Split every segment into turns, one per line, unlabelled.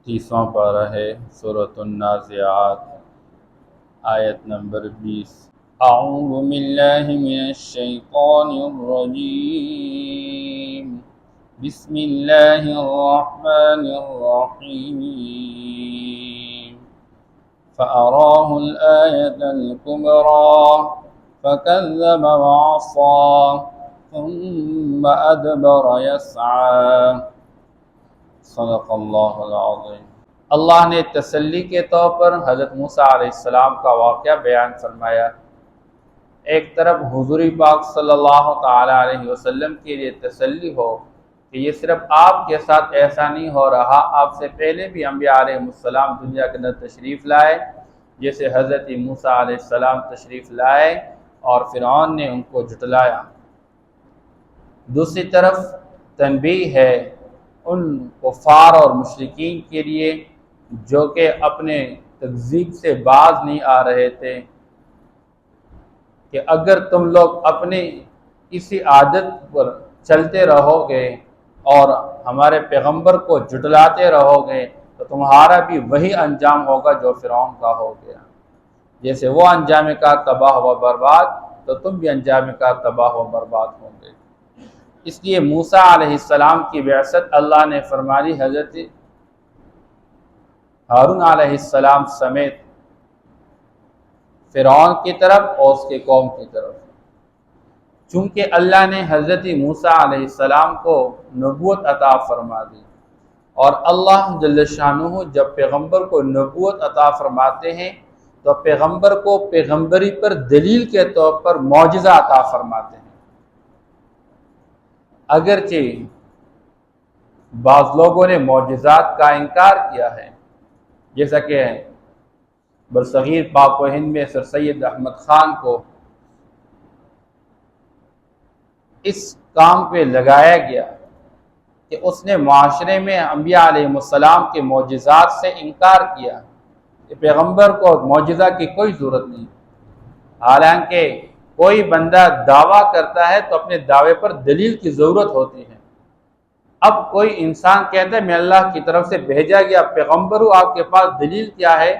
30واں پارہ ہے سورۃ النازعات، آیت نمبر 20۔ اعوذ باللہ من الشیطان الرجیم، بسم اللہ الرحمن الرحیم۔ فأراه الآية الكبرى فكذب وعصى ثم أدبر يسعى۔ صدق اللہ العظیم۔ اللہ نے تسلی کے طور پر حضرت موسیٰ علیہ السلام کا واقعہ بیان فرمایا۔ ایک طرف حضور پاک صلی اللہ تعالی علیہ وسلم کے لیے تسلی ہو کہ یہ صرف آپ کے ساتھ ایسا نہیں ہو رہا، آپ سے پہلے بھی انبیاء علیہ السلام دنیا کے اندر تشریف لائے، جیسے حضرت موسیٰ علیہ السلام تشریف لائے اور فرعون نے ان کو جھٹلایا۔ دوسری طرف تنبیہ ہے ان کفار اور مشرکین کے لیے جو کہ اپنے تکذیب سے باز نہیں آ رہے تھے، کہ اگر تم لوگ اپنی اسی عادت پر چلتے رہو گے اور ہمارے پیغمبر کو جھٹلاتے رہو گے تو تمہارا بھی وہی انجام ہوگا جو فرعون کا ہو گیا۔ جیسے وہ انجام کا تباہ و برباد تو تم بھی انجام کا تباہ و برباد ہوں گے۔ اس لیے موسیٰ علیہ السلام کی بعثت اللہ نے فرمائی حضرت ہارون علیہ السلام سمیت فرعون کی طرف اور اس کے قوم کی طرف۔ چونکہ اللہ نے حضرت موسیٰ علیہ السلام کو نبوت عطا فرما دی، اور اللہ جل شانہ جب پیغمبر کو نبوت عطا فرماتے ہیں تو پیغمبر کو پیغمبری پر دلیل کے طور پر معجزہ عطا فرماتے ہیں۔ اگرچہ بعض لوگوں نے معجزات کا انکار کیا ہے، جیسا کہ برصغیر پاک و ہند میں سر سید احمد خان کو اس کام پہ لگایا گیا کہ اس نے معاشرے میں انبیاء علیہ السلام کے معجزات سے انکار کیا کہ پیغمبر کو معجزہ کی کوئی ضرورت نہیں۔ حالانکہ کوئی بندہ دعویٰ کرتا ہے تو اپنے دعوے پر دلیل کی ضرورت ہوتی ہے۔ اب کوئی انسان کہتا ہے میں اللہ کی طرف سے بھیجا گیا پیغمبر ہوں، آپ کے پاس دلیل کیا ہے؟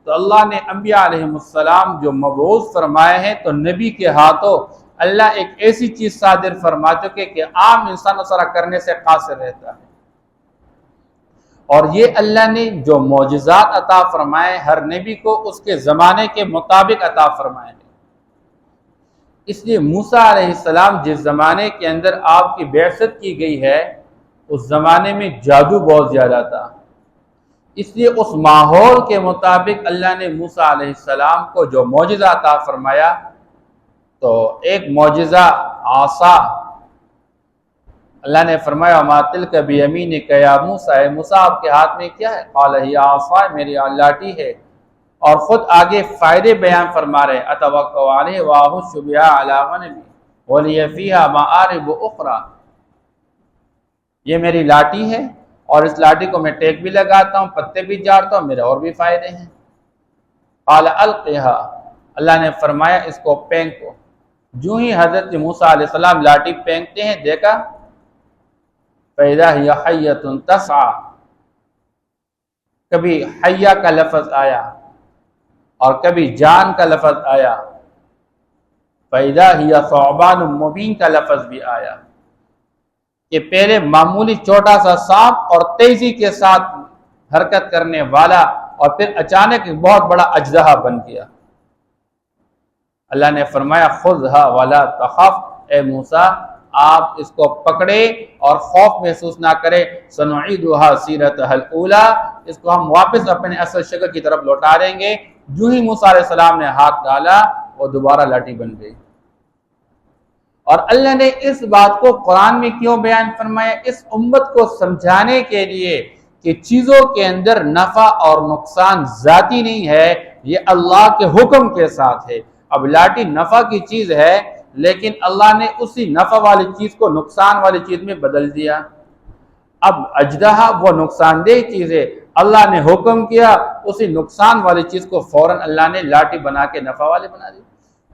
تو اللہ نے انبیاء علیہ السلام جو مبعوث فرمائے ہیں تو نبی کے ہاتھوں اللہ ایک ایسی چیز صادر فرما چکے کہ عام انسان اس طرح کرنے سے قاصر رہتا ہے۔ اور یہ اللہ نے جو معجزات عطا فرمائے ہر نبی کو اس کے زمانے کے مطابق عطا فرمائے ہیں۔ اس لیے موسیٰ علیہ السلام جس زمانے کے اندر آپ کی بعثت کی گئی ہے اس زمانے میں جادو بہت زیادہ تھا، اس لیے اس ماحول کے مطابق اللہ نے موسیٰ علیہ السلام کو جو معجزہ عطا فرمایا، تو ایک معجزہ عصا، اللہ نے فرمایا وَمَا تِلْكَ بِيَمِينِكَ يَا مُوسَىٰ، اے موسیٰ آپ کے ہاتھ میں کیا ہے؟ قَالَ هِيَ عَصَايَ، میری لاٹھی ہے۔ اور خود آگے فائدے بیان فرما رہے أَتَوَكَّلُ عَلَيْهِ وَأَهُشُّ بِهَا عَلَىٰ غَنَمِي وَلِيَ فِيهَا مَآرِبُ أُخْرَىٰ، یہ میری لاٹھی ہے اور اس لاٹھی کو میں ٹیک بھی لگاتا ہوں، پتے بھی جاڑتا ہوں، میرے اور بھی فائدے ہیں۔ قَالَ أَلْقِهَا، اللہ نے فرمایا اس کو پھینکو۔ جو ہی حضرت موسیٰ علیہ السلام لاٹھی پھینکتے ہیں دیکھا فَإِذَا هِيَ حَيَّةٌ تَسْعَىٰ، کبھی حیہ کا لفظ آیا اور کبھی جان کا لفظ آیا، فَإِذَا هِيَ ثُعْبَانٌ مُبِينٌ کا لفظ بھی آیا، کہ پہلے معمولی چھوٹا سا سانپ اور تیزی کے ساتھ حرکت کرنے والا اور پھر اچانک ایک بہت بڑا اژدہا بن گیا۔ اللہ نے فرمایا خُذْهَا وَلَا تَخَفْ، اے موسیٰ آپ اس کو پکڑے اور خوف محسوس نہ کرے، سَنُعِيدُهَا سِيرَتَهَا الْأُولَىٰ، اس کو ہم واپس اپنے اصل شکل کی طرف لوٹا دیں گے۔ جو ہی موسیٰ علیہ السلام نے ہاتھ ڈالا وہ دوبارہ لاٹھی بن گئی۔ اور اللہ نے اس بات کو قرآن میں کیوں بیان فرمایا؟ اس امت کو سمجھانے کے لیے کہ چیزوں کے اندر نفع اور نقصان ذاتی نہیں ہے، یہ اللہ کے حکم کے ساتھ ہے۔ اب لاٹھی نفع کی چیز ہے لیکن اللہ نے اسی نفع والی چیز کو نقصان والی چیز میں بدل دیا۔ اب اژدہا وہ نقصان دہ چیز ہے، اللہ نے حکم کیا اسی نقصان والی چیز کو فوراً اللہ نے لاٹھی بنا کے نفع والے بنا دی۔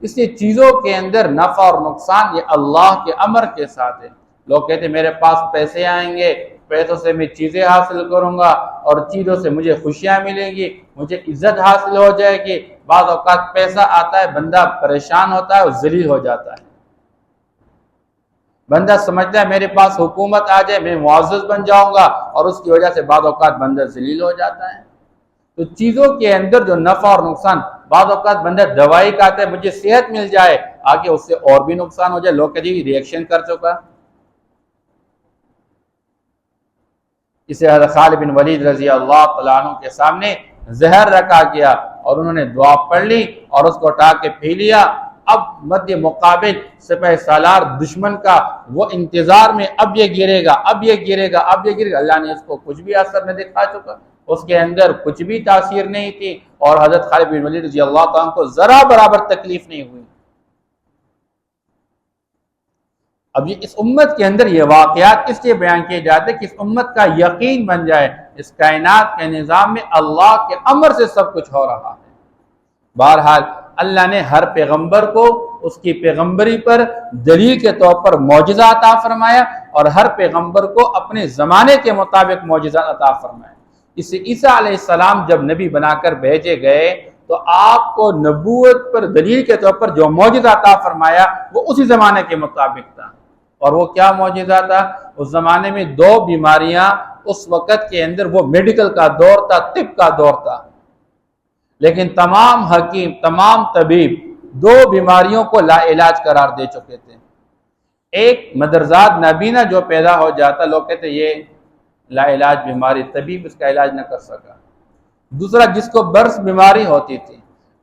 اس لیے چیزوں کے اندر نفع اور نقصان یہ اللہ کے امر کے ساتھ ہے۔ لوگ کہتے ہیں میرے پاس پیسے آئیں گے پیسوں سے میں چیزیں حاصل کروں گا اور چیزوں سے مجھے خوشیاں ملیں گی، مجھے عزت حاصل ہو جائے گی۔ بعض اوقات پیسہ آتا ہے، بندہ پریشان ہوتا ہے اور ذلیل ہو جاتا ہے۔ بندہ سمجھتا ہے میرے پاس حکومت آ جائے میں معزز بن جاؤں گا، اور اس کی وجہ سے بعض اوقات بندہ ذلیل ہو جاتا ہے۔ تو چیزوں کے اندر جو نفع اور نقصان، بعض اوقات بندہ دوائی کھاتا ہے مجھے صحت مل جائے، آگے اس سے اور بھی نقصان ہو جائے، لوگ کہ جی ریئیکشن کر چکا۔ اسے حضرت خالد بن ولید رضی اللہ تعالیٰ عنہ کے سامنے زہر رکھا گیا اور انہوں نے دعا پڑھ لی اور اس کو اٹھا کے پی لیا۔ اب مد مقابل سپہ سالار دشمن کا وہ انتظار میں، اب یہ گرے گا، اب یہ گرے گا، اب یہ گرے گا، اللہ نے اس کو کچھ بھی اثر نہیں دکھا چکا، اس کے اندر کچھ بھی تاثیر نہیں تھی، اور حضرت خالد بن ولید رضی اللہ تعالیٰ عنہ کو ذرا برابر تکلیف نہیں ہوئی۔ اب یہ اس امت کے اندر یہ واقعات اس لیے بیان کیے جاتے ہیں کہ اس امت کا یقین بن جائے اس کائنات کے نظام میں اللہ کے امر سے سب کچھ ہو رہا ہے۔ بہرحال اللہ نے ہر پیغمبر کو اس کی پیغمبری پر دلیل کے طور پر معجزہ عطا فرمایا، اور ہر پیغمبر کو اپنے زمانے کے مطابق معجزہ عطا فرمایا۔ اس سے عیسیٰ علیہ السلام جب نبی بنا کر بھیجے گئے تو آپ کو نبوت پر دلیل کے طور پر جو معجزہ عطا فرمایا وہ اسی زمانے کے مطابق تھا۔ اور وہ کیا معجزہ تھا؟ اس زمانے میں دو بیماریاں، اس وقت کے اندر وہ میڈیکل کا دور تھا، طب کا دور تھا، لیکن تمام حکیم، تمام طبیب دو بیماریوں کو لا علاج قرار دے چکے تھے۔ ایک مدرزاد نابینا جو پیدا ہو جاتا، لوگ کہتے یہ لا علاج بیماری، طبیب اس کا علاج نہ کر سکا۔ دوسرا جس کو برس بیماری ہوتی تھی،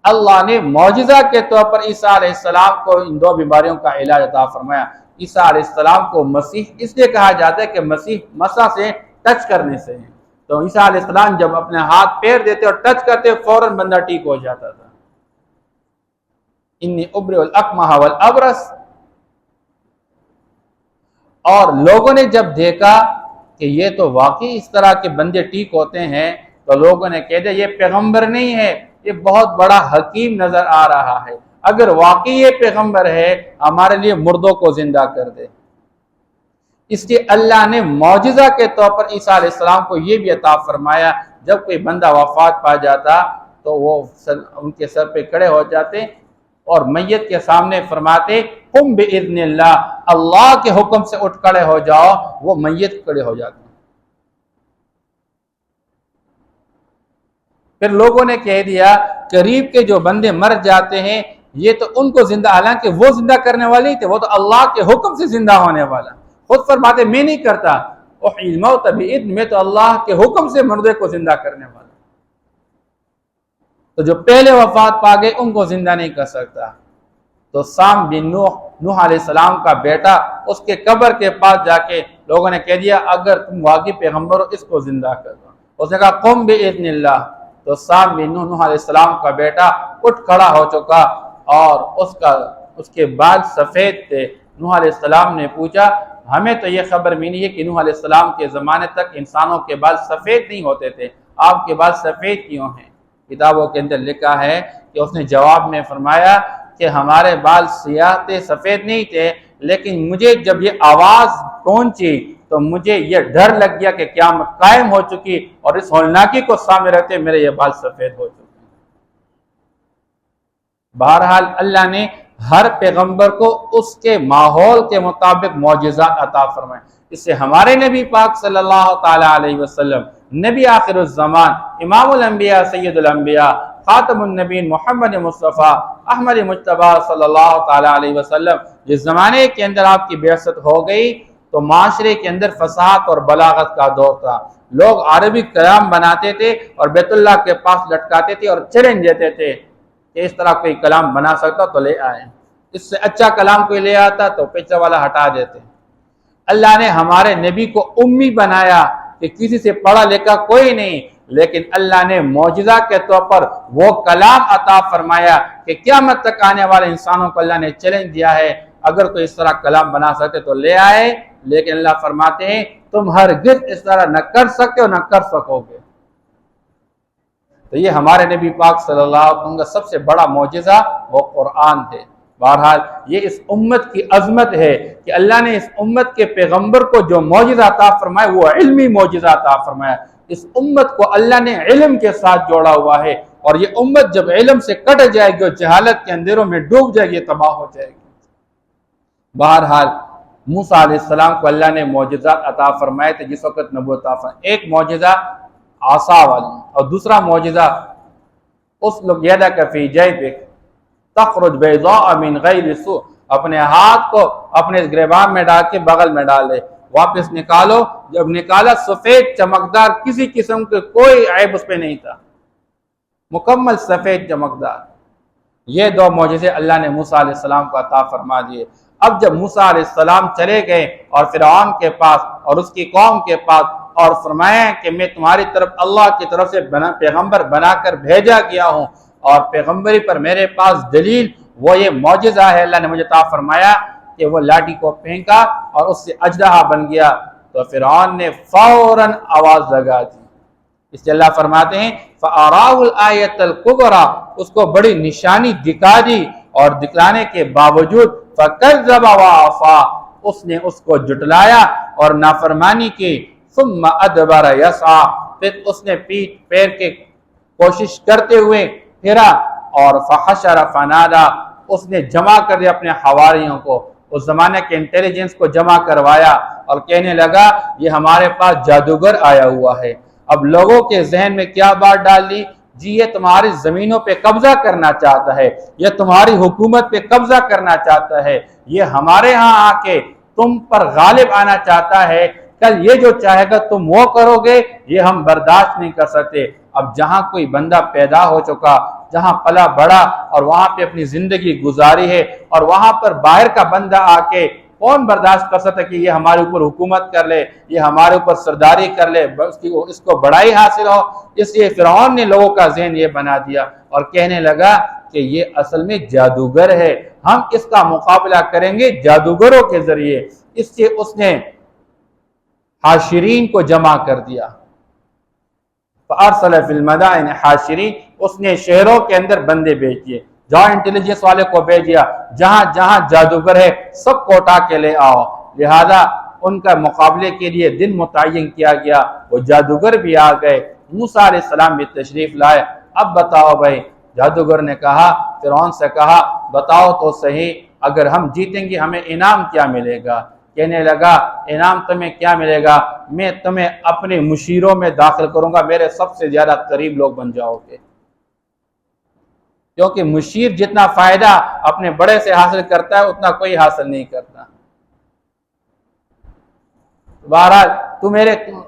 اللہ نے معجزہ کے طور پر عیسیٰ علیہ السلام کو ان دو بیماریوں کا علاج عطا فرمایا۔ عیسیٰ علیہ السلام کو مسیح اس لیے کہا جاتا ہے کہ مسیح مسح سے، ٹچ کرنے سے ہے۔ تو عیسیٰ علیہ السلام جب اپنے ہاتھ پیر دیتے اور ٹچ کرتے فوراً بندہ ٹھیک ہو جاتا تھا۔ انی ابرئ الاکمہ والابرص۔ اور لوگوں نے جب دیکھا کہ یہ تو واقعی اس طرح کے بندے ٹھیک ہوتے ہیں تو لوگوں نے کہہ دیا یہ پیغمبر نہیں ہے، یہ بہت بڑا حکیم نظر آ رہا ہے، اگر واقعی یہ پیغمبر ہے ہمارے لیے مردوں کو زندہ کر دے۔ اس لیے اللہ نے معجزہ کے طور پر عیسیٰ علیہ السلام کو یہ بھی عطا فرمایا، جب کوئی بندہ وفات پا جاتا تو وہ ان کے سر پہ کھڑے ہو جاتے اور میت کے سامنے فرماتے قم باذن اللہ، اللہ کے حکم سے اٹھ کھڑے ہو جاؤ، وہ میت کھڑے ہو جاتے۔ پھر لوگوں نے کہہ دیا قریب کے جو بندے مر جاتے ہیں یہ تو ان کو زندہ، حالانکہ وہ زندہ کرنے والے ہی تھے، وہ تو اللہ کے حکم سے زندہ ہونے والا۔ خود فرماتے میں نہیں کرتا، احیی الموت باذن، میں تو اللہ کے حکم سے مردے کو زندہ کرنے والا۔ تو جو پہلے وفات پا گئے ان کو زندہ نہیں کر سکتا۔ تو سام بن نوح علیہ السلام کا بیٹا، اس کے قبر کے پاس جا کے لوگوں نے کہہ دیا اگر تم واقعی پیغمبر ہو اس کو زندہ کر دو۔ اس نے کہا قم باذن اللہ۔ تو سام بن نوح علیہ السلام کا بیٹا اٹھ کھڑا ہو چکا اور اس کے بال سفید تھے۔ نوح علیہ السلام نے پوچھا ہمیں تو یہ خبر ملی ہے کہ نوح علیہ السلام کے زمانے تک انسانوں کے بال سفید نہیں ہوتے تھے، آپ کے بال سفید کیوں ہیں؟ کتابوں کے اندر لکھا ہے کہ اس نے جواب میں فرمایا کہ ہمارے بال سیاہ تھے، سفید نہیں تھے، لیکن مجھے جب یہ آواز پہنچی تو مجھے یہ ڈر لگ گیا کہ قیامت قائم ہو چکی، اور اس ہولناکی کو سامنے رکھتے میرے یہ بال سفید ہو چکے۔ بہرحال اللہ نے ہر پیغمبر کو اس کے ماحول کے مطابق معجزات عطا فرمائے۔ اس سے ہمارے نبی پاک صلی اللہ تعالی علیہ وسلم، نبی آخر الزمان، امام الانبیاء، سید الانبیاء، خاتم النبیین، محمد مصطفیٰ احمد مجتبی صلی اللہ تعالی علیہ وسلم، جس زمانے کے اندر آپ کی بعثت ہو گئی تو معاشرے کے اندر فصاحت اور بلاغت کا دور تھا۔ لوگ عربی کلام بناتے تھے اور بیت اللہ کے پاس لٹکاتے تھے اور چیلنج دیتے تھے کہ اس طرح کوئی کلام بنا سکتا تو لے آئے، اس سے اچھا کلام کوئی لے آتا تو پیچھے والا ہٹا دیتے۔ اللہ نے ہمارے نبی کو امی بنایا کہ کسی سے پڑھا لکھا کوئی نہیں، لیکن اللہ نے معجزہ کے طور پر وہ کلام عطا فرمایا کہ قیامت تک آنے والے انسانوں کو اللہ نے چیلنج دیا ہے اگر کوئی اس طرح کلام بنا سکتے تو لے آئے، لیکن اللہ فرماتے ہیں تم ہرگز اس طرح نہ کر سکتے ہو نہ کر سکو گے۔ تو یہ ہمارے نبی پاک صلی اللہ علیہ وسلم کا سب سے بڑا معجزہ وہ قرآن ہے۔ بہرحال یہ اس امت کی عظمت ہے کہ اللہ نے اس امت کے پیغمبر کو جو معجزہ عطا فرمایا وہ علمی معجزہ عطا فرمایا۔ اس امت کو اللہ نے علم کے ساتھ جوڑا ہوا ہے، اور یہ امت جب علم سے کٹ جائے گی اور جہالت کے اندھیروں میں ڈوب جائے گی، تباہ ہو جائے گی۔ بہرحال موسیٰ علیہ السلام کو اللہ نے معجزات عطا فرمائے تھے جس وقت نبوت عطا فرمائے۔ ایک معجزہ عصا والا، اور دوسرا معجزہ اسلک یدک فی جیبک تخرج بیضاء من غیر سوء، اپنے ہاتھ کو اپنے گریبان میں ڈال کے بغل میں ڈال دے، واپس نکالو، جب نکالا سفید چمکدار، کسی قسم کے کوئی عیب اس پہ نہیں تھا، مکمل سفید چمکدار۔ یہ دو معجزے اللہ نے موسیٰ علیہ السلام کو عطا فرما دیے۔ اب جب موسیٰ علیہ السلام چلے گئے اور فرعون کے پاس اور اس کی قوم کے پاس، اور فرمایا کہ میں تمہاری طرف اللہ کی طرف سے پیغمبر بنا کر بھیجا گیا ہوں، اور پیغمبری پر میرے پاس دلیل وہ یہ معجزہ ہے، اللہ نے مجھے عطا فرمایا کہ وہ لاٹھی کو پھینکا اور اس سے اژدہا بن گیا، تو فرعون نے فوراً آواز لگا دی۔ اس لیے اللہ فرماتے ہیں فَأَرَاهُ الْآيَةَ الْكُبْرَى، اس کو بڑی نشانی دکھا دی، اور دکھلانے کے باوجود فَكَذَّبَ وَعَصَىٰ، اس نے اس کو جھٹلایا اور نافرمانی کی، ثُمَّ أَدْبَرَ يَسْعَىٰ، پھر اس نے پیٹ پھیر کے کوشش کرتے ہوئے پھرا، اور فَحَشَرَ فَنَادَىٰ، اس نے جمع کر دیا اپنے حواریوں کو، اس زمانے کے انٹیلیجنس کو جمع کروایا، اور کہنے لگا یہ ہمارے پاس جادوگر آیا ہوا ہے۔ اب لوگوں کے ذہن میں کیا بات ڈال دی؟ جی یہ تمہاری زمینوں پہ قبضہ کرنا چاہتا ہے، یہ تمہاری حکومت پہ قبضہ کرنا چاہتا ہے، یہ ہمارے ہاں آ کے تم پر غالب آنا چاہتا ہے، کل یہ جو چاہے گا تم وہ کرو گے، یہ ہم برداشت نہیں کر سکتے۔ اب جہاں کوئی بندہ پیدا ہو چکا، جہاں پلا بڑا اور وہاں پہ اپنی زندگی گزاری ہے، اور وہاں پر باہر کا بندہ آ کے کون برداشت کر سکتا کہ یہ ہمارے اوپر حکومت کر لے، یہ ہمارے اوپر سرداری کر لے، اس کو بڑائی حاصل ہو۔ اس لیے فرعون نے لوگوں کا ذہن یہ بنا دیا، اور کہنے لگا کہ یہ اصل میں جادوگر ہے، ہم اس کا مقابلہ کریں گے جادوگروں کے ذریعے۔ اس سے اس نے حاشرین کو جمع کر دیا، فَأَرْسَلَ فِي الْمَدَائِنِ حاشرین، اس نے شہروں کے اندر بندے بھیج دیے، جہاں انٹیلیجنس والے کو بھیج دیا، جہاں جہاں جادوگر ہے سب کو اٹھا کے لے آؤ۔ لہذا ان کا مقابلے کے لیے دن متعین کیا گیا، وہ جادوگر بھی آ گئے، موسیٰ علیہ السلام بھی تشریف لائے۔ اب بتاؤ بھائی، جادوگر نے کہا، فرعون سے کہا بتاؤ تو صحیح، اگر ہم جیتیں گے ہمیں انعام کیا ملے گا؟ کہنے لگا انعام تمہیں کیا ملے گا؟ میں تمہیں اپنے مشیروں میں داخل کروں گا، میرے سب سے زیادہ قریب لوگ بن جاؤ گے، کیونکہ مشیر جتنا فائدہ اپنے بڑے سے حاصل کرتا ہے اتنا کوئی حاصل نہیں کرتا۔ بہرحال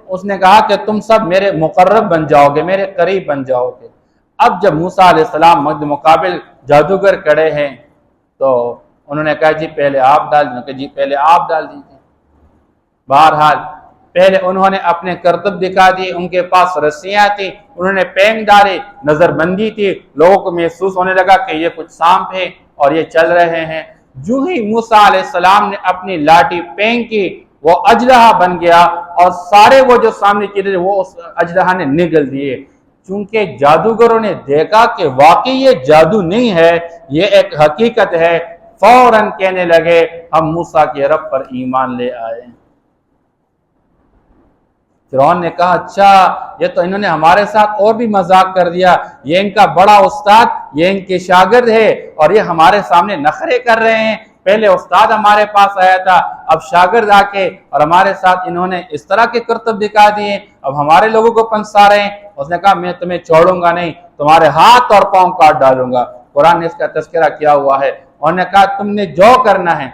اس نے کہا کہ تم سب میرے مقرب بن جاؤ گے، میرے قریب بن جاؤ گے۔ اب جب موسیٰ علیہ السلام مد مقابل جادوگر کھڑے ہیں تو انہوں نے کہا جی پہلے آپ ڈال دیجیے، جی پہلے آپ ڈال دیجیے۔ بہرحال پہلے انہوں نے اپنے کرتب دکھا دی، ان کے پاس رسیاں تھیں، انہوں نے پینگ ڈالے، نظر بندی تھی، لوگوں کو محسوس ہونے لگا کہ یہ کچھ سانپ ہے اور یہ چل رہے ہیں۔ جو ہی موسیٰ علیہ السلام نے اپنی لاٹھی پینگ کی، وہ اژدہا بن گیا، اور سارے وہ جو سامنے چیزیں وہ اس اژدہا نے نگل دیے۔ چونکہ جادوگروں نے دیکھا کہ واقعی یہ جادو نہیں ہے، یہ ایک حقیقت ہے، فوراً کہنے لگے ہم موسیٰ کے رب پر ایمان لے آئے۔ فرعون نے کہا اچھا یہ تو انہوں نے ہمارے ساتھ اور بھی مذاق کر دیا، یہ ان کا بڑا استاد، یہ ان کے شاگرد ہے، اور یہ ہمارے سامنے نخرے کر رہے ہیں۔ پہلے استاد ہمارے پاس آیا تھا، اب شاگرد آ کے اور ہمارے ساتھ انہوں نے اس طرح کے کرتب دکھا دیے، اب ہمارے لوگوں کو پنسا رہے ہیں۔ اس نے کہا میں تمہیں چھوڑوں گا نہیں، تمہارے ہاتھ اور پاؤں کاٹ ڈالوں گا۔ قرآن نے اس کا تذکرہ کیا ہوا ہے۔ انہوں نے کہا تم نے جو کرنا ہے۔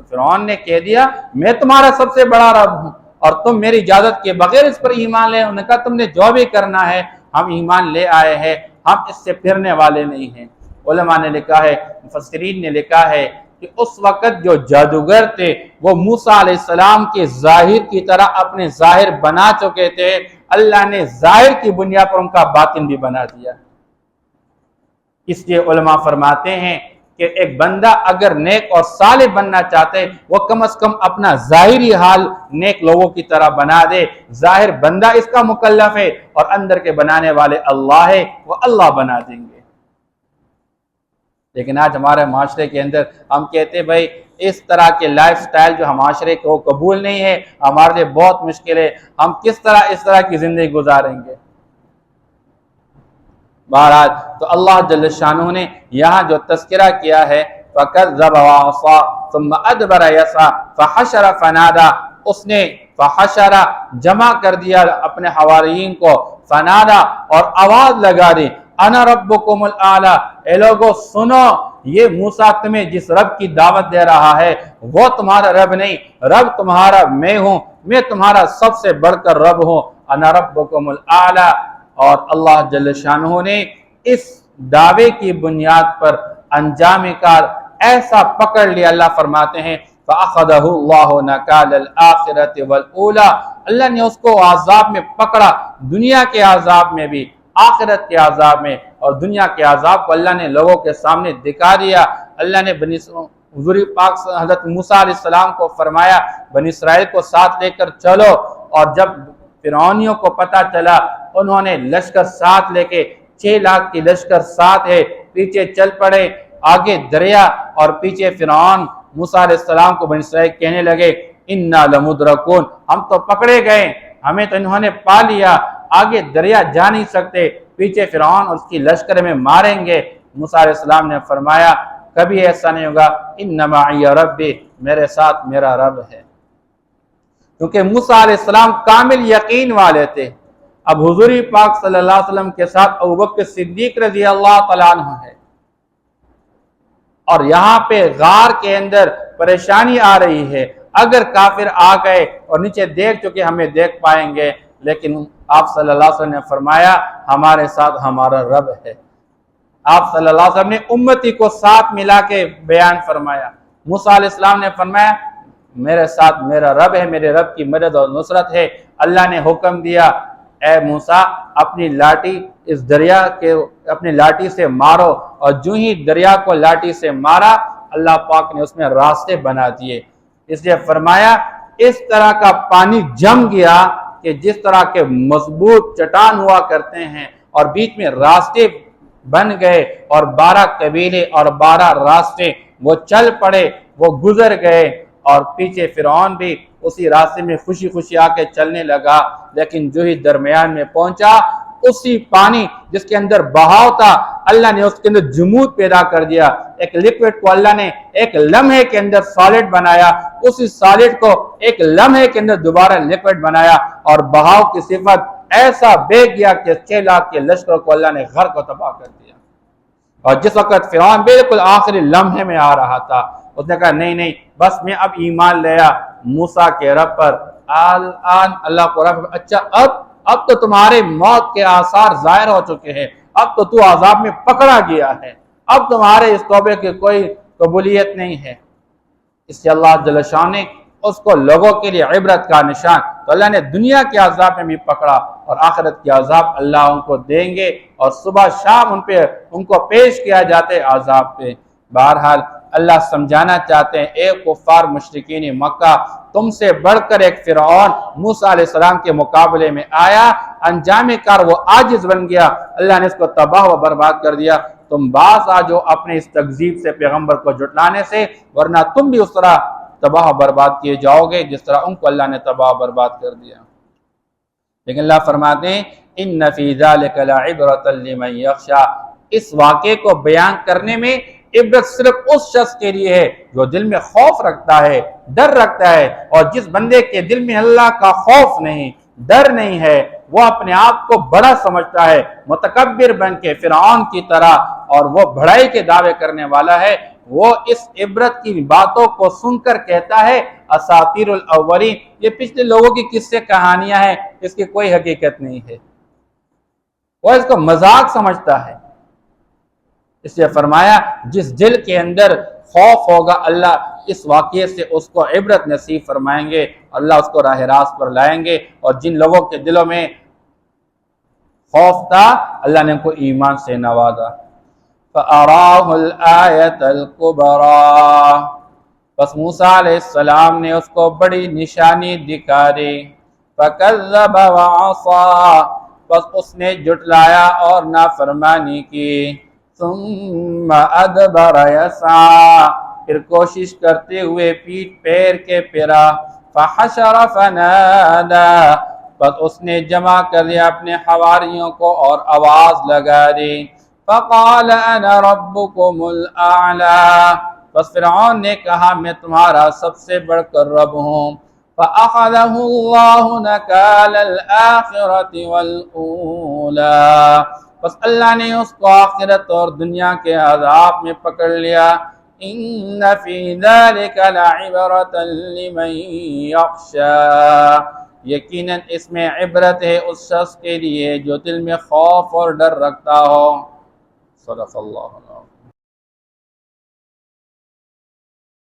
فرعون نے کہہ دیا میں تمہارا سب سے بڑا رب ہوں اور تم میری اجازت کے بغیر اس پر ایمان لے۔ انہوں نے کہا تم نے جو بھی کرنا ہے ہم ایمان لے آئے ہیں، ہم اس سے پھرنے والے نہیں ہیں۔ علماء نے لکھا ہے، مفسرین نے لکھا ہے کہ اس وقت جو جادوگر تھے وہ موسیٰ علیہ السلام کے ظاہر کی طرح اپنے ظاہر بنا چکے تھے، اللہ نے ظاہر کی بنیاد پر ان کا باطن بھی بنا دیا۔ اس لیے علماء فرماتے ہیں کہ ایک بندہ اگر نیک اور صالح بننا چاہتے وہ کم از کم اپنا ظاہری حال نیک لوگوں کی طرح بنا دے۔ ظاہر بندہ اس کا مکلف ہے اور اندر کے بنانے والے اللہ ہے، وہ اللہ بنا دیں گے۔ لیکن آج ہمارے معاشرے کے اندر ہم کہتے ہیں بھائی اس طرح کے لائف سٹائل جو معاشرے کو قبول نہیں ہے، ہمارے لیے بہت مشکل ہے، ہم کس طرح اس طرح کی زندگی گزاریں گے۔ بہرحال تو اللہ جل شانہ نے یہاں جو تذکرہ کیا ہے فَكَذَّبَ وَعَصَىٰ ثُمَّ أَدْبَرَ يَسْعَىٰ فَحَشَرَ فَنَادَىٰ، اس نے فحشر جمع کر دیا اپنے حواریین کو، فنادا اور آواز لگا دی، انا ربکم الاعلی، اے لوگو سنو، یہ موسیٰ تمہیں جس رب کی دعوت دے رہا ہے وہ تمہارا رب نہیں، رب تمہارا میں ہوں، میں تمہارا سب سے بڑھ کر رب ہوں، انا ربکم الاعلی۔ اور اللہ جل شانہ نے اس دعوے کی بنیاد پر انجام کار ایسا پکڑ لیا، اللہ فرماتے ہیں فَأَخَذَهُ اللَّهُ نَكَالَ الْآخِرَةِ وَالْأُولَى، اللہ نے اس کو عذاب میں پکڑا، دنیا کے عذاب میں بھی، آخرت کے عذاب میں، اور دنیا کے عذاب کو اللہ نے لوگوں کے سامنے دکھا دیا۔ اللہ نے حضور پاک حضرت موسیٰ علیہ السلام کو فرمایا بنی اسرائیل کو ساتھ لے کر چلو، اور جب فرعونیوں کو پتہ چلا انہوں نے لشکر ساتھ لے کے 6 لاکھ کی لشکر ساتھ ہے پیچھے چل پڑے، آگے دریا اور پیچھے فرعون۔ موسیٰ علیہ السلام کو بنی اسرائیل کہنے لگے اِنَّا لَمُدْرَكُونَ، ہم تو پکڑے گئے، ہمیں تو انہوں نے پا لیا، آگے دریا جا نہیں سکتے، پیچھے فرعون اور اس کی لشکر میں ماریں گے۔ موسیٰ علیہ السلام نے فرمایا کبھی ایسا نہیں ہوگا، اِنَّ مَعِيَ رَبِّي، میرے ساتھ میرا رب ہے، کیونکہ موسیٰ علیہ السلام کامل یقین والے تھے۔ اب حضور پاک صلی اللہ علیہ وسلم کے ساتھ ابوبکر صدیق رضی اللہ تعالیٰ عنہ ہے، اور یہاں پہ غار کے اندر پریشانی آ رہی ہے، اگر کافر آ گئے اور نیچے دیکھ چکے ہمیں دیکھ پائیں گے، لیکن آپ صلی اللہ علیہ وسلم نے فرمایا ہمارے ساتھ ہمارا رب ہے۔ آپ صلی اللہ علیہ وسلم نے امتی کو ساتھ ملا کے بیان فرمایا۔ موسیٰ علیہ السلام نے فرمایا میرے ساتھ میرا رب ہے، میرے رب کی مدد اور نصرت ہے۔ اللہ نے حکم دیا اے موسیٰ اپنی لاٹھی اس دریا کے اپنی لاٹھی سے مارو، اور جو ہی دریا کو لاٹھی سے مارا اللہ پاک نے اس میں راستے بنا دیے۔ اس لیے فرمایا اس طرح کا پانی جم گیا کہ جس طرح کے مضبوط چٹان ہوا کرتے ہیں، اور بیچ میں راستے بن گئے، اور 12 قبیلے اور 12 راستے وہ چل پڑے، وہ گزر گئے، اور پیچھے فرعون بھی اسی راستے میں خوشی خوشی آ کے چلنے لگا، لیکن جو ہی درمیان میں پہنچا اسی پانی جس کے اندر بہاؤ تھا اللہ نے اس کے اندر جمود پیدا کر دیا، ایک لیکوڈ کو اللہ نے ایک لمحے کے اندر سالڈ بنایا، اسی سالڈ کو ایک لمحے کے اندر دوبارہ لیکوڈ بنایا، اور بہاؤ کی صفت ایسا بے گیا کہ 6 لاکھ کے لشکر کو اللہ نے غرق و تباہ کر دیا۔ اور جس وقت فرعون بالکل آخری لمحے میں آ رہا تھا، اس نے کہا نہیں نہیں بس میں اب ایمان لیا موسیٰ کے رب پر، آن اللہ کو رب، اچھا اب تو تمہارے موت کے آثار ظاہر ہو چکے ہیں، اب تو عذاب میں پکڑا گیا ہے، اب تمہارے اس توبے کی کوئی قبولیت نہیں ہے۔ اس سے اللہ جل شانہ نے اس کو لوگوں کے لیے عبرت کا نشان، تو اللہ نے دنیا کے عذاب میں بھی پکڑا، اور آخرت کے عذاب اللہ ان کو دیں گے، اور صبح شام ان کو پیش کیا جاتے عذاب پہ۔ بہرحال اللہ سمجھانا چاہتے ہیں اے کفار مشرکین مکہ، تم سے بڑھ کر ایک فرعون موسیٰ علیہ السلام کے مقابلے میں آیا، انجام کار وہ عاجز بن گیا، اللہ نے اس کو تباہ و برباد کر دیا۔ تم باز آ جو اپنے اس تکذیب سے پیغمبر کو جھٹلانے سے، ورنہ تم بھی اس طرح تباہ و برباد کیے جاؤ گے جس طرح ان کو اللہ نے تباہ و برباد کر دیا۔ لیکن اللہ فرماتے ہیں ان فی ذلک لعبرۃ لمن یخشی، اس واقعے کو بیان کرنے میں عبرت صرف اس شخص کے لیے ہے جو دل میں خوف رکھتا ہے، ڈر رکھتا ہے، اور جس بندے کے دل میں اللہ کا خوف نہیں، ڈر نہیں ہے، وہ اپنے آپ کو بڑا سمجھتا ہے، متکبر بن کے فرعون کی طرح، اور وہ بڑائی کے دعوے کرنے والا ہے، وہ اس عبرت کی باتوں کو سن کر کہتا ہے اساطیر الاولین، یہ پچھلے لوگوں کی قصے کہانیاں ہیں، اس کی کوئی حقیقت نہیں ہے، وہ اس کو مذاق سمجھتا ہے۔ اس لیے فرمایا جس دل کے اندر خوف ہوگا اللہ اس واقعے سے اس کو عبرت نصیب فرمائیں گے، اللہ اس کو راہ راست پر لائیں گے، اور جن لوگوں کے دلوں میں خوف تھا اللہ نے ان کو ایمان سے نوازا۔ فَأَرَاهُ الْآيَةَ الْكُبْرَى، بس موسیٰ علیہ السلام نے اس کو بڑی نشانی دکھا دی۔ فَكَذَّبَ وَعَصَىٰ، بس اس نے جھٹلایا اور نافرمانی کی۔ ثم ادبر یسعی، پھر کوشش کرتے ہوئے پیٹ پھیر کے پھرا، فحشر فنادی، بس اس نے جمع کر لیا اپنے حواریوں کو اور آواز لگا دی، فقال انا ربکم الاعلی، بس فرعون نے کہا میں تمہارا سب سے بڑھ کر رب ہوں، فأخذه الله نكال الآخرة والأولى، بس اللہ نے اس کو آخرت اور دنیا کے عذاب میں پکڑ لیا، ان فی ذلک لعبرۃ لمن یخشی، یقیناً اس میں عبرت ہے اس شخص کے لیے جو دل میں خوف اور ڈر رکھتا ہو۔ صدق اللہ العظیم۔